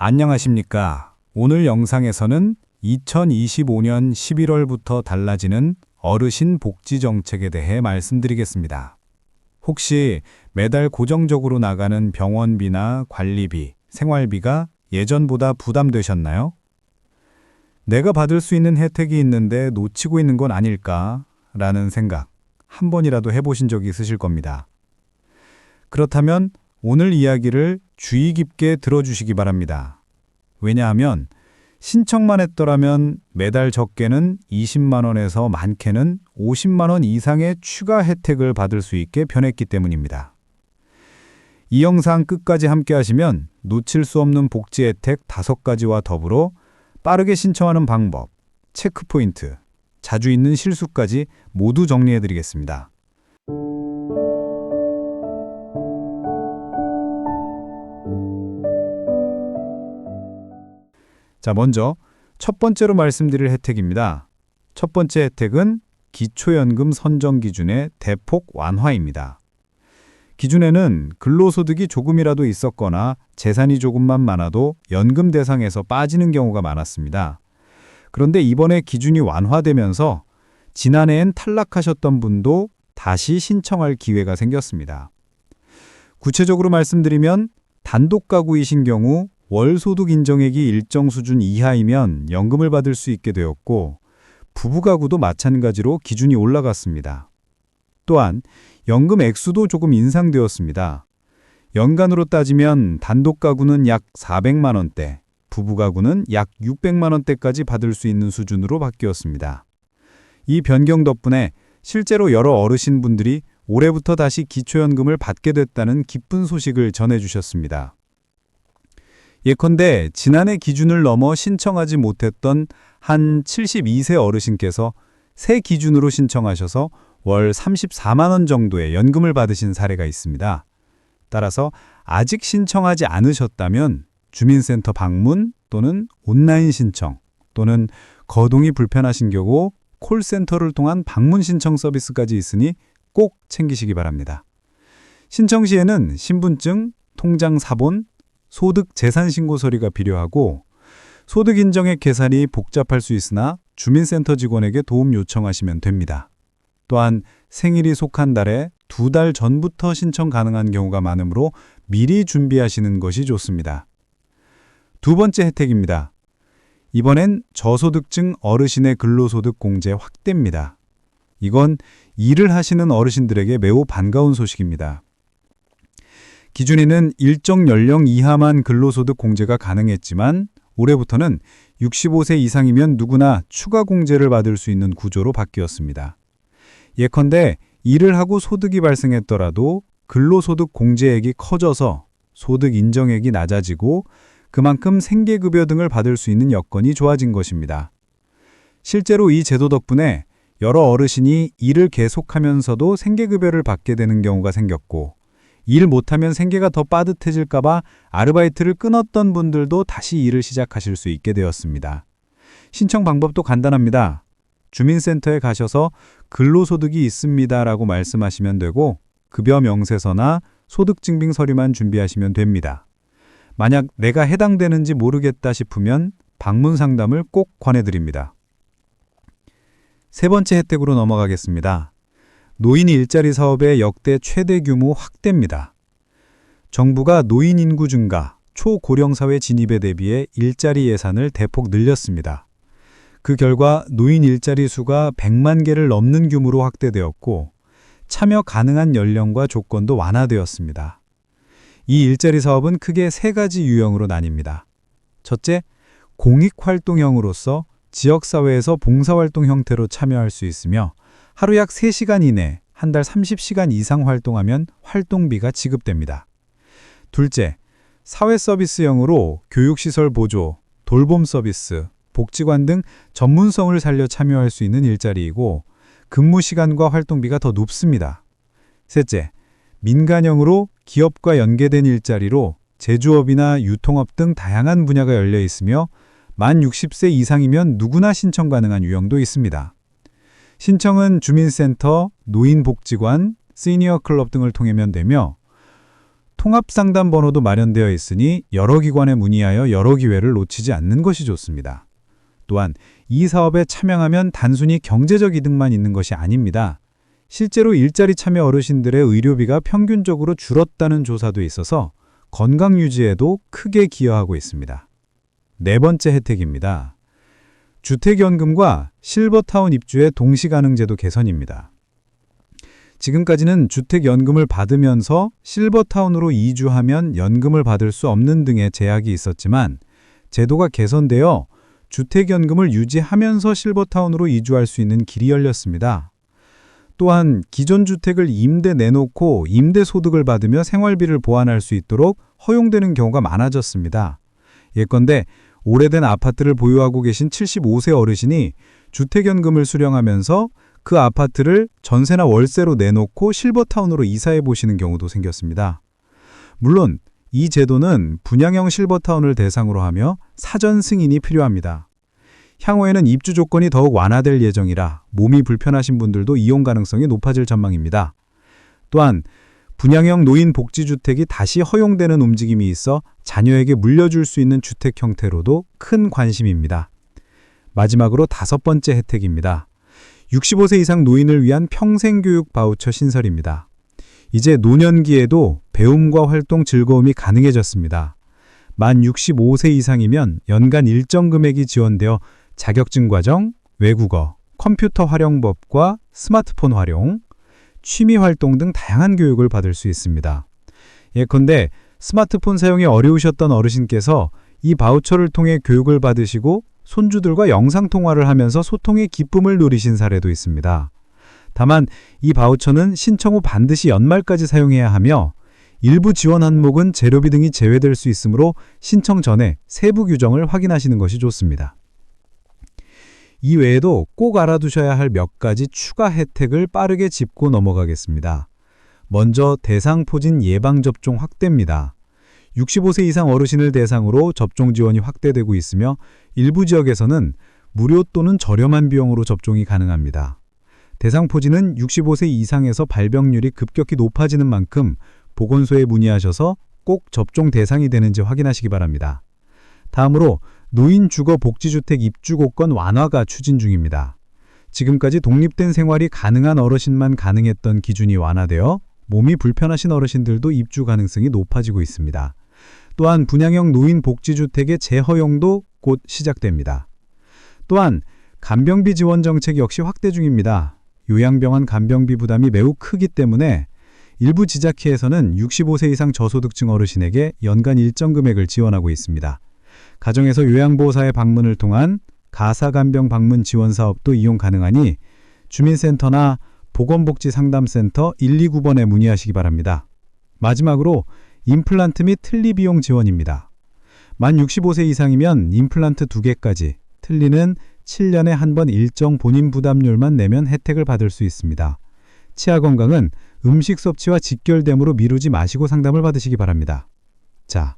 안녕하십니까. 오늘 영상에서는 2025년 11월부터 달라지는 어르신 복지 정책에 대해 말씀드리겠습니다. 혹시 매달 고정적으로 나가는 병원비나 관리비, 생활비가 예전보다 부담되셨나요? 내가 받을 수 있는 혜택이 있는데 놓치고 있는 건 아닐까? 라는 생각 한 번이라도 해보신 적이 있으실 겁니다. 그렇다면 오늘 이야기를 주의 깊게 들어주시기 바랍니다. 왜냐하면 신청만 했더라면 매달 적게는 20만 원에서 많게는 50만 원 이상의 추가 혜택을 받을 수 있게 변했기 때문입니다. 이 영상 끝까지 함께 하시면 놓칠 수 없는 복지 혜택 5가지와 더불어 빠르게 신청하는 방법, 체크포인트, 자주 있는 실수까지 모두 정리해드리겠습니다. 자, 먼저 첫 번째로 말씀드릴 혜택입니다. 첫 번째 혜택은 기초연금 선정 기준의 대폭 완화입니다. 기준에는 근로소득이 조금이라도 있었거나 재산이 조금만 많아도 연금 대상에서 빠지는 경우가 많았습니다. 그런데 이번에 기준이 완화되면서 지난해엔 탈락하셨던 분도 다시 신청할 기회가 생겼습니다. 구체적으로 말씀드리면 단독 가구이신 경우 월 소득 인정액이 일정 수준 이하이면 연금을 받을 수 있게 되었고, 부부 가구도 마찬가지로 기준이 올라갔습니다. 또한 연금 액수도 조금 인상되었습니다. 연간으로 따지면 단독 가구는 약 400만 원대, 부부 가구는 약 600만 원대까지 받을 수 있는 수준으로 바뀌었습니다. 이 변경 덕분에 실제로 여러 어르신분들이 올해부터 다시 기초연금을 받게 됐다는 기쁜 소식을 전해주셨습니다. 예컨대 지난해 기준을 넘어 신청하지 못했던 한 72세 어르신께서 새 기준으로 신청하셔서 월 34만 원 정도의 연금을 받으신 사례가 있습니다. 따라서 아직 신청하지 않으셨다면 주민센터 방문 또는 온라인 신청 또는 거동이 불편하신 경우 콜센터를 통한 방문 신청 서비스까지 있으니 꼭 챙기시기 바랍니다. 신청 시에는 신분증, 통장 사본, 소득 재산 신고 서류가 필요하고 소득 인정액 계산이 복잡할 수 있으나 주민센터 직원에게 도움 요청하시면 됩니다. 또한 생일이 속한 달에 2달 전부터 신청 가능한 경우가 많으므로 미리 준비하시는 것이 좋습니다. 두 번째 혜택입니다. 이번엔 저소득층 어르신의 근로소득 공제 확대입니다. 이건 일을 하시는 어르신들에게 매우 반가운 소식입니다. 기준에는 일정 연령 이하만 근로소득 공제가 가능했지만 올해부터는 65세 이상이면 누구나 추가 공제를 받을 수 있는 구조로 바뀌었습니다. 예컨대 일을 하고 소득이 발생했더라도 근로소득 공제액이 커져서 소득 인정액이 낮아지고 그만큼 생계급여 등을 받을 수 있는 여건이 좋아진 것입니다. 실제로 이 제도 덕분에 여러 어르신이 일을 계속하면서도 생계급여를 받게 되는 경우가 생겼고, 일 못하면 생계가 더 빠듯해질까봐 아르바이트를 끊었던 분들도 다시 일을 시작하실 수 있게 되었습니다. 신청 방법도 간단합니다. 주민센터에 가셔서 근로소득이 있습니다라고 말씀하시면 되고 급여 명세서나 소득증빙 서류만 준비하시면 됩니다. 만약 내가 해당되는지 모르겠다 싶으면 방문 상담을 꼭 권해드립니다. 세 번째 혜택으로 넘어가겠습니다. 노인 일자리 사업의 역대 최대 규모 확대입니다. 정부가 노인 인구 증가, 초고령 사회 진입에 대비해 일자리 예산을 대폭 늘렸습니다. 그 결과 노인 일자리 수가 100만 개를 넘는 규모로 확대되었고 참여 가능한 연령과 조건도 완화되었습니다. 이 일자리 사업은 크게 3가지 유형으로 나뉩니다. 첫째, 공익활동형으로서 지역사회에서 봉사활동 형태로 참여할 수 있으며 하루 약 3시간 이내 한 달 30시간 이상 활동하면 활동비가 지급됩니다. 둘째, 사회서비스형으로 교육시설 보조, 돌봄 서비스, 복지관 등 전문성을 살려 참여할 수 있는 일자리이고 근무 시간과 활동비가 더 높습니다. 셋째, 민간형으로 기업과 연계된 일자리로 제조업이나 유통업 등 다양한 분야가 열려 있으며 만 60세 이상이면 누구나 신청 가능한 유형도 있습니다. 신청은 주민센터, 노인복지관, 시니어 클럽 등을 통하면 되며 통합상담 번호도 마련되어 있으니 여러 기관에 문의하여 여러 기회를 놓치지 않는 것이 좋습니다. 또한 이 사업에 참여하면 단순히 경제적 이득만 있는 것이 아닙니다. 실제로 일자리 참여 어르신들의 의료비가 평균적으로 줄었다는 조사도 있어서 건강 유지에도 크게 기여하고 있습니다. 네 번째 혜택입니다. 주택연금과 실버타운 입주의 동시가능제도 개선입니다. 지금까지는 주택연금을 받으면서 실버타운으로 이주하면 연금을 받을 수 없는 등의 제약이 있었지만 제도가 개선되어 주택연금을 유지하면서 실버타운으로 이주할 수 있는 길이 열렸습니다. 또한 기존 주택을 임대 내놓고 임대 소득을 받으며 생활비를 보완할 수 있도록 허용되는 경우가 많아졌습니다. 예컨대 오래된 아파트를 보유하고 계신 75세 어르신이 주택연금을 수령하면서 그 아파트를 전세나 월세로 내놓고 실버타운으로 이사해 보시는 경우도 생겼습니다. 물론 이 제도는 분양형 실버타운을 대상으로 하며 사전 승인이 필요합니다. 향후에는 입주 조건이 더욱 완화될 예정이라 몸이 불편하신 분들도 이용 가능성이 높아질 전망입니다. 또한 분양형 노인복지주택이 다시 허용되는 움직임이 있어 자녀에게 물려줄 수 있는 주택 형태로도 큰 관심입니다. 마지막으로 다섯 번째 혜택입니다. 65세 이상 노인을 위한 평생교육 바우처 신설입니다. 이제 노년기에도 배움과 활동 즐거움이 가능해졌습니다. 만 65세 이상이면 연간 일정 금액이 지원되어 자격증 과정, 외국어, 컴퓨터 활용법과 스마트폰 활용, 취미 활동 등 다양한 교육을 받을 수 있습니다. 예컨대 스마트폰 사용이 어려우셨던 어르신께서 이 바우처를 통해 교육을 받으시고 손주들과 영상통화를 하면서 소통의 기쁨을 누리신 사례도 있습니다. 다만 이 바우처는 신청 후 반드시 연말까지 사용해야 하며 일부 지원 항목은 재료비 등이 제외될 수 있으므로 신청 전에 세부 규정을 확인하시는 것이 좋습니다. 이 외에도 꼭 알아두셔야 할 몇 가지 추가 혜택을 빠르게 짚고 넘어가겠습니다. 먼저 대상포진 예방접종 확대입니다. 65세 이상 어르신을 대상으로 접종 지원이 확대되고 있으며 일부 지역에서는 무료 또는 저렴한 비용으로 접종이 가능합니다. 대상포진은 65세 이상에서 발병률이 급격히 높아지는 만큼 보건소에 문의하셔서 꼭 접종 대상이 되는지 확인하시기 바랍니다. 다음으로 노인주거복지주택 입주고건 완화가 추진 중입니다. 지금까지 독립된 생활이 가능한 어르신만 가능했던 기준이 완화되어 몸이 불편하신 어르신들도 입주 가능성이 높아지고 있습니다. 또한 분양형 노인복지주택의 재허용도 곧 시작됩니다. 또한 간병비 지원 정책 역시 확대 중입니다. 요양병원 간병비 부담이 매우 크기 때문에 일부 지자체에서는 65세 이상 저소득층 어르신에게 연간 일정 금액을 지원하고 있습니다. 가정에서 요양보호사의 방문을 통한 가사간병 방문 지원 사업도 이용 가능하니 주민센터나 보건복지상담센터 129번에 문의하시기 바랍니다. 마지막으로 임플란트 및 틀니 비용 지원입니다. 만 65세 이상이면 임플란트 2개까지, 틀니는 7년에 한 번 일정 본인 부담료만 내면 혜택을 받을 수 있습니다. 치아 건강은 음식 섭취와 직결됨으로 미루지 마시고 상담을 받으시기 바랍니다. 자,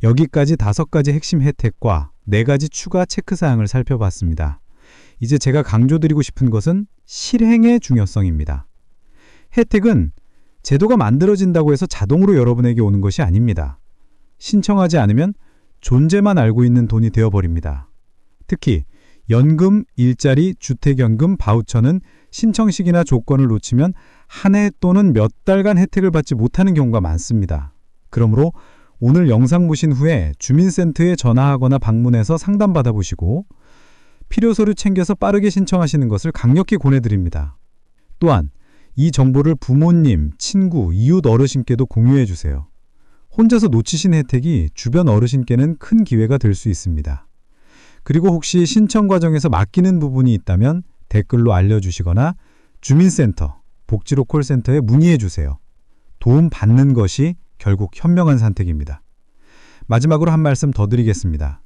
여기까지 5가지 핵심 혜택과 4가지 추가 체크사항을 살펴봤습니다. 이제 제가 강조드리고 싶은 것은 실행의 중요성입니다. 혜택은 제도가 만들어진다고 해서 자동으로 여러분에게 오는 것이 아닙니다. 신청하지 않으면 존재만 알고 있는 돈이 되어버립니다. 특히 연금, 일자리, 주택연금, 바우처는 신청 시기나 조건을 놓치면 한 해 또는 몇 달간 혜택을 받지 못하는 경우가 많습니다. 그러므로 오늘 영상 보신 후에 주민센터에 전화하거나 방문해서 상담받아보시고 필요 서류 챙겨서 빠르게 신청하시는 것을 강력히 권해드립니다. 또한 이 정보를 부모님, 친구, 이웃 어르신께도 공유해 주세요. 혼자서 놓치신 혜택이 주변 어르신께는 큰 기회가 될 수 있습니다. 그리고 혹시 신청 과정에서 맡기는 부분이 있다면 댓글로 알려주시거나 주민센터, 복지로 콜센터에 문의해 주세요. 도움 받는 것이 결국 현명한 선택입니다. 마지막으로 한 말씀 더 드리겠습니다.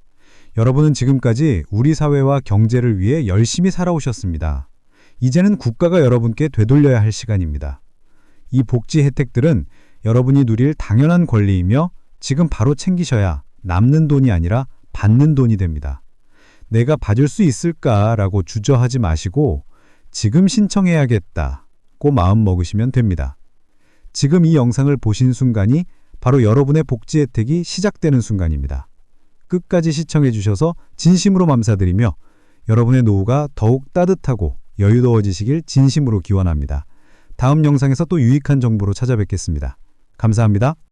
여러분은 지금까지 우리 사회와 경제를 위해 열심히 살아오셨습니다. 이제는 국가가 여러분께 되돌려야 할 시간입니다. 이 복지 혜택들은 여러분이 누릴 당연한 권리이며 지금 바로 챙기셔야 남는 돈이 아니라 받는 돈이 됩니다. 내가 받을 수 있을까라고 주저하지 마시고 지금 신청해야겠다고 마음 먹으시면 됩니다. 지금 이 영상을 보신 순간이 바로 여러분의 복지 혜택이 시작되는 순간입니다. 끝까지 시청해 주셔서 진심으로 감사드리며 여러분의 노후가 더욱 따뜻하고 여유로워지시길 진심으로 기원합니다. 다음 영상에서 또 유익한 정보로 찾아뵙겠습니다. 감사합니다.